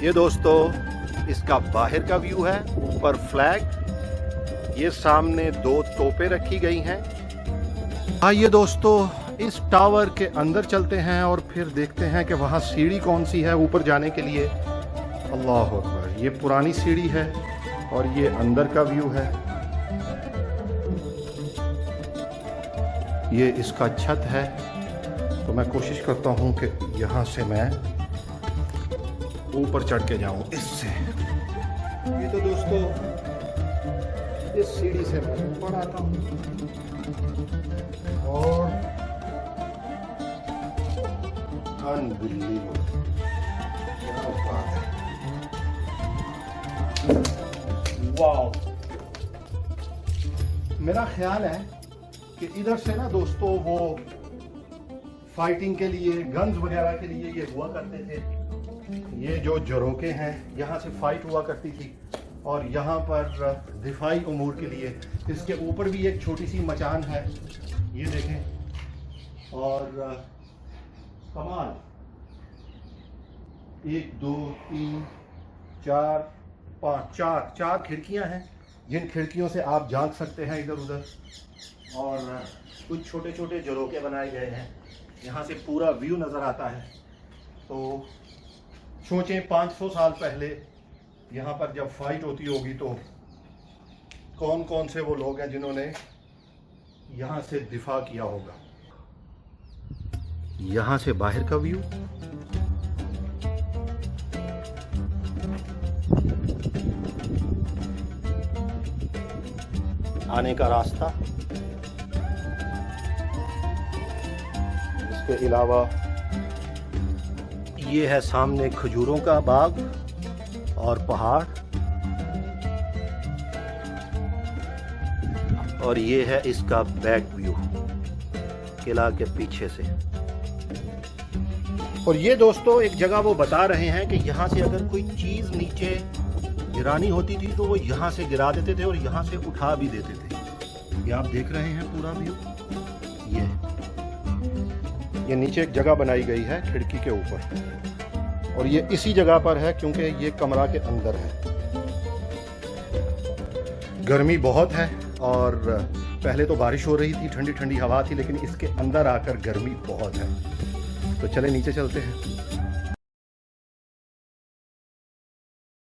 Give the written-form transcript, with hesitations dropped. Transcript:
ये दोस्तों इसका बाहर का व्यू है, ऊपर फ्लैग, ये सामने 2 तोपें रखी गई हैं। आइए दोस्तों इस टावर के अंदर चलते हैं और फिर देखते हैं कि वहाँ सीढ़ी कौन सी है ऊपर जाने के लिए। अल्लाह अकबर, ये पुरानी सीढ़ी है और ये अंदर का व्यू है। ये इसका छत है, तो मैं कोशिश करता हूँ कि यहाँ से मैं ऊपर चढ़ के जाऊँ इससे। ये तो दोस्तों इस सीढ़ी से मैं ऊपर आता हूँ और अनबिलीवेबल, क्या बात है, वाओ। मेरा ख्याल है कि इधर से ना दोस्तों वो फाइटिंग के लिए, गन्स वगैरह के लिए ये हुआ करते थे। ये जो झरोखे हैं, यहाँ से फाइट हुआ करती थी और यहाँ पर दिफाई उमूर के लिए। इसके ऊपर भी एक छोटी सी मचान है, ये देखें। और कमाल, 1 2 3 4 5 4 खिड़कियाँ हैं, जिन खिड़कियों से आप झांक सकते हैं इधर उधर। और कुछ छोटे छोटे झरोखे बनाए गए हैं, यहाँ से पूरा व्यू नज़र आता है। तो सोचें 500 साल पहले यहाँ पर जब फाइट होती होगी तो कौन कौन से वो लोग हैं जिन्होंने यहाँ से दिफा किया होगा। यहाँ से बाहर का व्यू, आने का रास्ता, इसके अलावा ये है सामने खजूरों का बाग और पहाड़, और ये है इसका बैक व्यू किला के पीछे से। और ये दोस्तों एक जगह वो बता रहे हैं कि यहाँ से अगर कोई चीज़ नीचे गिरानी होती थी तो वो यहाँ से गिरा देते थे और यहाँ से उठा भी देते थे। ये आप देख रहे हैं पूरा व्यू। ये नीचे एक जगह बनाई गई है खिड़की के ऊपर, और ये इसी जगह पर है क्योंकि ये कमरा के अंदर है। गर्मी बहुत है और पहले तो बारिश हो रही थी, ठंडी ठंडी हवा थी, लेकिन इसके अंदर आकर गर्मी बहुत है। तो चले नीचे चलते हैं।